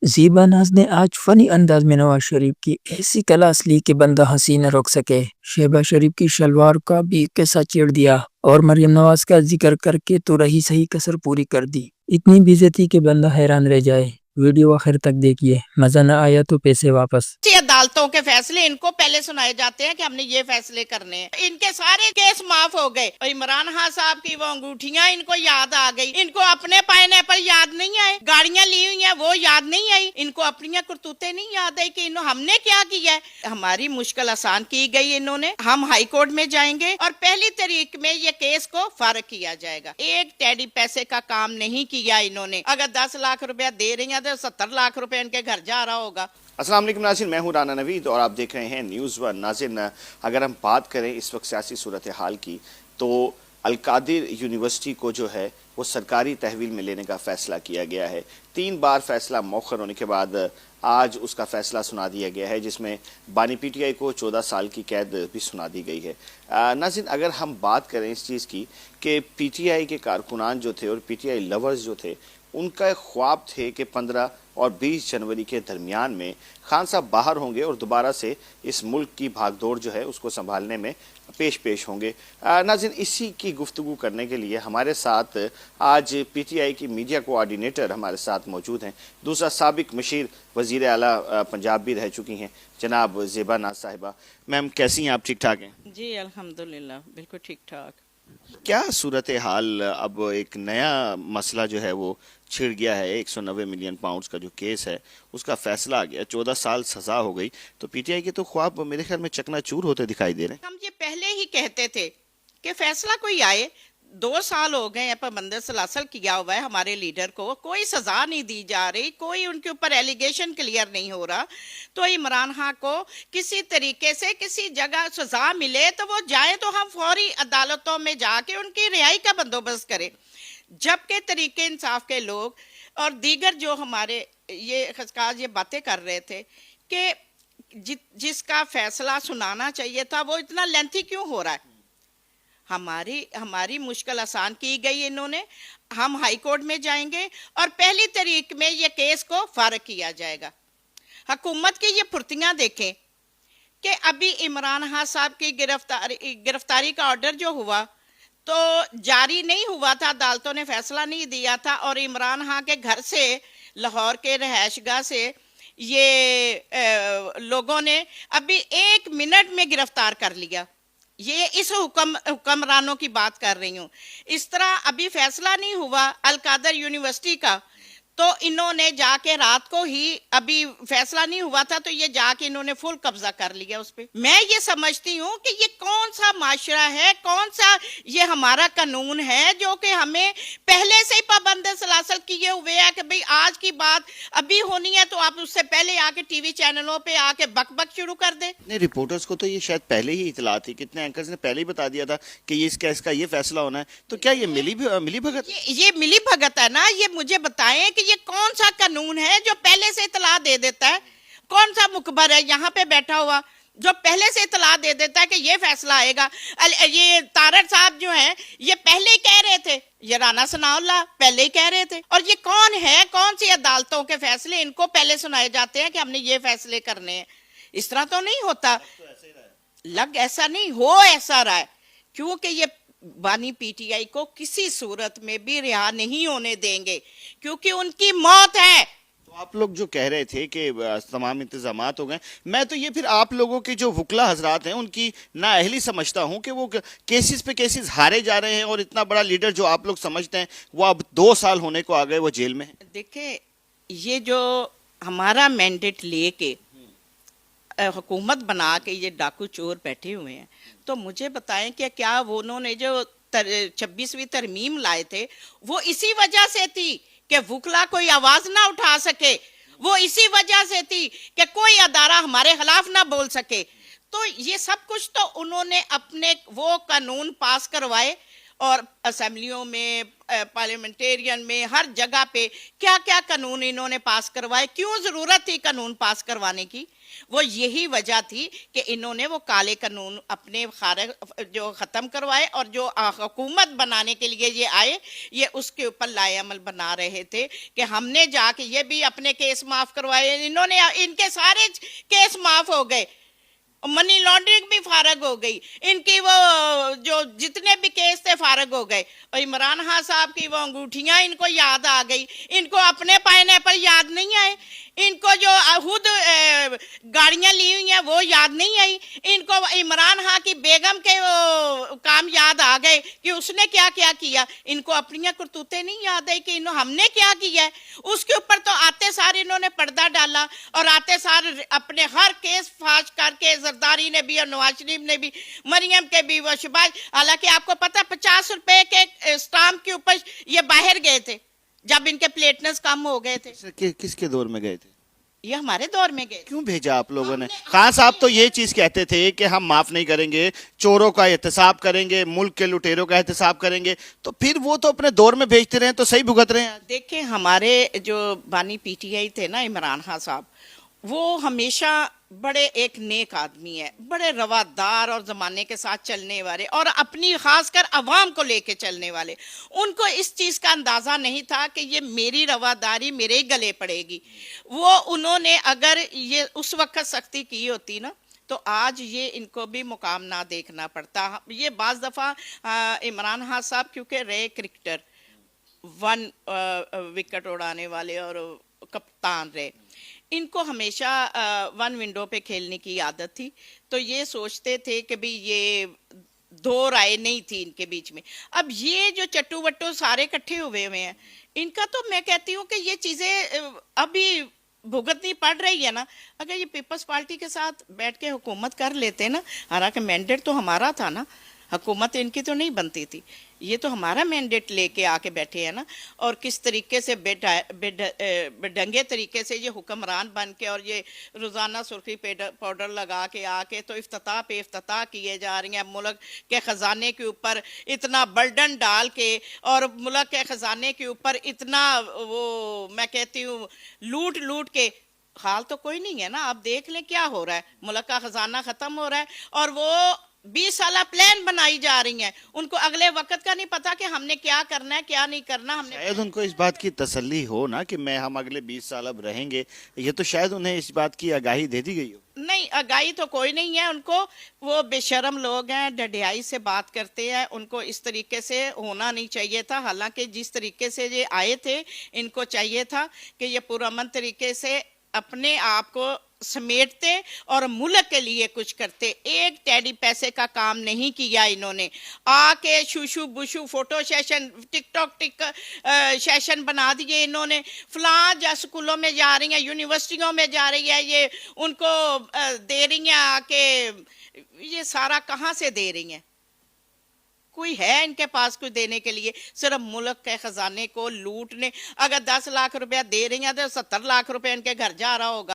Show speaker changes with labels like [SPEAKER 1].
[SPEAKER 1] زیبا ناز نے آج فنی انداز میں نواز شریف کی ایسی کلاس لی کہ بندہ ہنسی نہ روک سکے۔ شہباز شریف کی شلوار کا بھی قصہ چھیڑ دیا اور مریم نواز کا ذکر کر کے تو رہی صحیح کسر پوری کر دی۔ اتنی بےعزتی کہ بندہ حیران رہ جائے۔ ویڈیو آخر تک دیکھیے، مزہ نہ آیا تو پیسے واپس۔
[SPEAKER 2] عدالتوں کے فیصلے ان کو پہلے سنائے جاتے ہیں کہ ہم نے یہ فیصلے کرنے ہیں۔ ان کے سارے کیس معاف ہو گئے اور عمران خان صاحب کی وہ انگوٹھیاں ان کو یاد آ گئی۔ ان کو اپنے پائنے پر یاد نہیں آئے، گاڑیاں لی ہوئی ہیں وہ یاد نہیں آئی، ان کو اپنی کرتوتیں نہیں یاد آئی کہ ہم نے کیا کیا ہے۔ ہماری مشکل آسان کی گئی انہوں نے۔ ہم ہائی کورٹ میں جائیں گے اور پہلی تاریخ میں یہ کیس کو فارغ کیا جائے گا۔ ایک ٹیڈی پیسے کا کام نہیں کیا انہوں نے۔ اگر 10 لاکھ روپیہ دے رہی ہیں تو 70 لاکھ روپے ان کے گھر جا رہا ہوگا۔
[SPEAKER 3] السلام علیکم ناظرین، میں ہوں رانا نوید اور آپ دیکھ رہے ہیں نیوز ون۔ ناظرین، اگر ہم بات کریں اس وقت سیاسی صورتحال کی تو القادر یونیورسٹی کو جو ہے وہ سرکاری تحویل میں لینے کا فیصلہ کیا گیا ہے۔ 3 بار فیصلہ مؤخر ہونے کے بعد آج اس کا فیصلہ سنا دیا گیا ہے، جس میں بانی پی ٹی آئی کو 14 سال کی قید بھی سنا دی گئی ہے۔ ناظرین، اگر ہم بات کریں اس چیز کی کہ پی ٹی آئی کے کارکنان جو تھے اور پی ٹی آئی لورز جو تھے، ان کا خواب تھے کہ 15 اور 20 جنوری کے درمیان میں خان صاحب باہر ہوں گے اور دوبارہ سے اس ملک کی بھاگ دوڑ جو ہے اس کو سنبھالنے میں پیش ہوں گے۔ ناظرین، اسی کی گفتگو کرنے کے لیے ہمارے ساتھ آج پی ٹی آئی کی میڈیا کوآرڈینیٹر ہمارے ساتھ موجود ہیں۔ دوسرا، سابق مشیر وزیر اعلیٰ پنجاب بھی رہ چکی ہیں جناب زیبا ناز صاحبہ۔ میم، کیسی ہیں آپ؟ ٹھیک ٹھاک ہیں؟
[SPEAKER 2] جی الحمدللہ، بالکل ٹھیک ٹھاک۔
[SPEAKER 3] کیا صورتحال؟ اب ایک نیا مسئلہ جو ہے وہ چھڑ گیا ہے۔ 190 ملین پاؤنڈز کا جو کیس ہے اس کا فیصلہ آ گیا، 14 سال سزا ہو گئی، تو پی ٹی آئی کے تو خواب میرے خیال میں چکنا چور ہوتے دکھائی دے رہے ہیں۔
[SPEAKER 2] ہم یہ پہلے ہی کہتے تھے کہ فیصلہ کوئی آئے۔ 2 سال ہو گئے پابند سلاسل کیا ہوا ہے ہمارے لیڈر کو، کوئی سزا نہیں دی جا رہی، کوئی ان کے اوپر ایلیگیشن کلیئر نہیں ہو رہا۔ تو عمران خان کو کسی طریقے سے کسی جگہ سزا ملے تو وہ جائیں تو ہم فوری عدالتوں میں جا کے ان کی رہائی کا بندوبست کریں، جبکہ طریقے انصاف کے لوگ اور دیگر جو ہمارے یہ خسکاز یہ باتیں کر رہے تھے کہ جس کا فیصلہ سنانا چاہیے تھا وہ اتنا لینتھی کیوں ہو رہا ہے۔ ہماری مشکل آسان کی گئی انہوں نے۔ ہم ہائی کورٹ میں جائیں گے اور پہلی تاریخ میں یہ کیس کو فارغ کیا جائے گا۔ حکومت کی یہ پھرتیاں دیکھیں کہ ابھی عمران خان صاحب کی گرفتاری کا آرڈر جو ہوا تو جاری نہیں ہوا تھا، عدالتوں نے فیصلہ نہیں دیا تھا، اور عمران خان کے گھر سے، لاہور کے رہائش گاہ سے یہ لوگوں نے ابھی 1 منٹ میں گرفتار کر لیا۔ یہ اس حکمرانوں کی بات کر رہی ہوں۔ اس طرح ابھی فیصلہ نہیں ہوا القادر یونیورسٹی کا، تو انہوں نے جا کے رات کو ہی، ابھی فیصلہ نہیں ہوا تھا تو یہ جا کے انہوں نے فل قبضہ کر لیا اس پہ۔ میں یہ سمجھتی ہوں کہ یہ کون سا معاشرہ ہے، کون سا یہ ہمارا قانون ہے جو کہ ہمیں پہلے سے ہی پابند سلاسل کیے ہوئے ہے کہ بھئی آج کی بات ابھی ہونی ہے تو آپ اس سے پہلے آ کے ٹی وی چینلوں پہ آ کے بک بک شروع کر دیں۔
[SPEAKER 3] رپورٹرز کو تو یہ شاید پہلے ہی اطلاع تھی، کتنے اینکرز نے پہلے ہی بتا دیا تھا کہ یہ اس کیس کا یہ فیصلہ ہونا ہے، تو کیا یہ ملی بھگت؟
[SPEAKER 2] یہ ملی بھگت ہے نا؟ یہ مجھے بتائیں کہ یہ کون سا قانون ہے جو پہلے سے اطلاع دے دیتا ہے؟ کون سا مخبر ہے یہاں پہ بیٹھا ہوا جو پہلے سے اطلاع دے دیتا ہے کہ یہ فیصلہ آئے گا؟ یہ طارق صاحب جو ہیں یہ پہلے ہی کہہ رہے تھے، یہ رانا ثناء اللہ پہلے ہی کہہ رہے تھے۔ اور یہ کون ہے، کون سی عدالتوں کے فیصلے ان کو پہلے سنائے جاتے ہیں کہ ہم نے یہ فیصلے کرنے ہیں؟ اس طرح تو نہیں ہوتا، لگ ایسا نہیں ہو ایسا رہا ہے، کیونکہ یہ بانی پی ٹی آئی کو کسی صورت میں بھی رہا نہیں ہونے دیں گے، کیونکہ ان کی موت ہے۔
[SPEAKER 3] تو آپ لوگ جو کہہ رہے تھے کہ تمام انتظامات ہو گئے، میں تو یہ پھر آپ لوگوں کے جو وکلا حضرات ہیں ان کی نااہلی سمجھتا ہوں کہ وہ کیسز پہ کیسز ہارے جا رہے ہیں، اور اتنا بڑا لیڈر جو آپ لوگ سمجھتے ہیں وہ اب 2 سال ہونے کو آ گئے وہ جیل میں ہیں۔
[SPEAKER 2] دیکھیں، یہ جو ہمارا مینڈیٹ لے کے حکومت بنا کے یہ ڈاکو چور بیٹھے ہوئے ہیں، تو مجھے بتائیں کہ کیا انہوں نے جو 26ویں ترمیم لائے تھے وہ اسی وجہ سے تھی کہ وکلا کوئی آواز نہ اٹھا سکے، وہ اسی وجہ سے تھی کہ کوئی ادارہ ہمارے خلاف نہ بول سکے؟ تو یہ سب کچھ تو انہوں نے اپنے وہ قانون پاس کروائے اور اسمبلیوں میں پارلیمنٹیرین میں ہر جگہ پہ کیا کیا قانون انہوں نے پاس کروائے. کیوں ضرورت تھی قانون پاس کروانے کی؟ وہ یہی وجہ تھی کہ انہوں نے وہ کالے قانون اپنے جو ختم کروائے, اور جو حکومت بنانے کے لیے یہ آئے یہ اس کے اوپر لائے عمل بنا رہے تھے کہ ہم نے جا کے یہ بھی اپنے کیس معاف کروائے. انہوں نے ان کے سارے کیس معاف ہو گئے, منی لانڈرنگ بھی فارغ ہو گئی, ان کی وہ جو جتنے بھی کیس تھے فارغ ہو گئے. اور عمران خان صاحب کی وہ انگوٹھیاں ان کو یاد آ گئی, ان کو اپنے پائنے پر یاد نہیں آئے, ان کو جو خود گاڑیاں لی ہوئی ہیں وہ یاد نہیں آئی, ان کو عمران خان کی بیگم کے وہ کام یاد آ گئے کہ اس نے کیا کیا کیا. ان کو اپنی کرتوتیں نہیں یاد آئی کہ ہم نے کیا کیا ہے. اس کے اوپر تو آتے سار انہوں نے پردہ ڈالا, اور آتے سار اپنے ہر کیس فاش کر کے زرداری نے بھی اور نواز شریف نے بھی, مریم کے بھی وہ شباز. حالانکہ آپ کو پتہ 50 روپے کے اسٹامپ کے اوپر یہ باہر گئے تھے جب ان کے پلیٹنس کم ہو گئے تھے.
[SPEAKER 3] کس کے دور میں گئے تھے؟
[SPEAKER 2] یہ ہمارے دور میں گئے.
[SPEAKER 3] کیوں بھیجا آپ لوگوں نے؟ خان صاحب تو یہ چیز کہتے تھے کہ ہم معاف نہیں کریں گے, چوروں کا احتساب کریں گے, ملک کے لٹیروں کا احتساب کریں گے. تو پھر وہ تو اپنے دور میں بھیجتے رہے تو صحیح بھگت رہے ہیں.
[SPEAKER 2] دیکھیں ہمارے جو بانی پی ٹی آئی تھے نا عمران خان صاحب, وہ ہمیشہ بڑے ایک نیک آدمی ہے, بڑے روادار اور زمانے کے ساتھ چلنے والے, اور اپنی خاص کر عوام کو لے کے چلنے والے. ان کو اس چیز کا اندازہ نہیں تھا کہ یہ میری رواداری میرے ہی گلے پڑے گی. وہ انہوں نے اگر یہ اس وقت سختی کی ہوتی نا تو آج یہ ان کو بھی مقام نہ دیکھنا پڑتا. یہ بعض دفعہ عمران خان صاحب کیونکہ رہے کرکٹر, 1 وکٹ اڑانے والے اور کپتان رہے, ان کو ہمیشہ 1 ونڈو پہ کھیلنے کی عادت تھی. تو یہ سوچتے تھے کہ بھی یہ 2 رائے نہیں تھی ان کے بیچ میں. اب یہ جو چٹو وٹو سارے کٹھے ہوئے ہیں, ان کا تو میں کہتی ہوں کہ یہ چیزیں ابھی بھگتنی پڑ رہی ہے نا. اگر یہ پیپلز پارٹی کے ساتھ بیٹھ کے حکومت کر لیتے نا, حالانکہ مینڈیٹ تو ہمارا تھا نا, حکومت ان کی تو نہیں بنتی تھی, یہ تو ہمارا مینڈیٹ لے کے آ کے بیٹھے ہیں نا. اور کس طریقے سے ڈنگے طریقے سے یہ حکمران بن کے اور یہ روزانہ سرخی پاؤڈر لگا کے آ کے تو افتتاح پہ افتتاح کیے جا رہی ہیں. ملک کے خزانے کے اوپر اتنا برڈن ڈال کے, اور ملک کے خزانے کے اوپر اتنا وہ میں کہتی ہوں لوٹ کے. حال تو کوئی نہیں ہے نا, آپ دیکھ لیں کیا ہو رہا ہے, ملک کا خزانہ ختم ہو رہا ہے, اور وہ 20 سالہ پلان بنائی جا رہی ہیں. ان کو اگلے وقت کا نہیں پتا کہ ہم نے کیا کرنا ہے کیا نہیں کرنا. ہم نے
[SPEAKER 3] شاید ان کو اس بات کی تسلی ہو نا کہ ہم اگلے 20 سال اب رہیں گے, یہ تو شاید انہیں اس بات کی آگاہی دے دی گئی ہو.
[SPEAKER 2] نہیں, آگاہی تو کوئی نہیں ہے ان کو. وہ بے شرم لوگ ہیں, ڈڈیائی سے بات کرتے ہیں. ان کو اس طریقے سے ہونا نہیں چاہیے تھا. حالانکہ جس طریقے سے یہ آئے تھے, ان کو چاہیے تھا کہ یہ پرامن طریقے سے اپنے آپ کو سمیٹتے اور ملک کے لیے کچھ کرتے. ایک ٹیڈی پیسے کا کام نہیں کیا انہوں نے. آ کے شوشو بشو فوٹو سیشن, ٹک ٹاک سیشن بنا دیے انہوں نے. فلاں جا سکولوں میں جا رہی ہیں, یونیورسٹیوں میں جا رہی ہے, یہ ان کو دے رہی ہیں آ کے. یہ سارا کہاں سے دے رہی ہیں؟ کوئی ہے ان کے پاس کچھ دینے کے لیے؟ صرف ملک کے خزانے کو لوٹنے. اگر 10 لاکھ روپیہ دے رہی ہیں تو 70 لاکھ روپے ان کے گھر جا رہا ہوگا.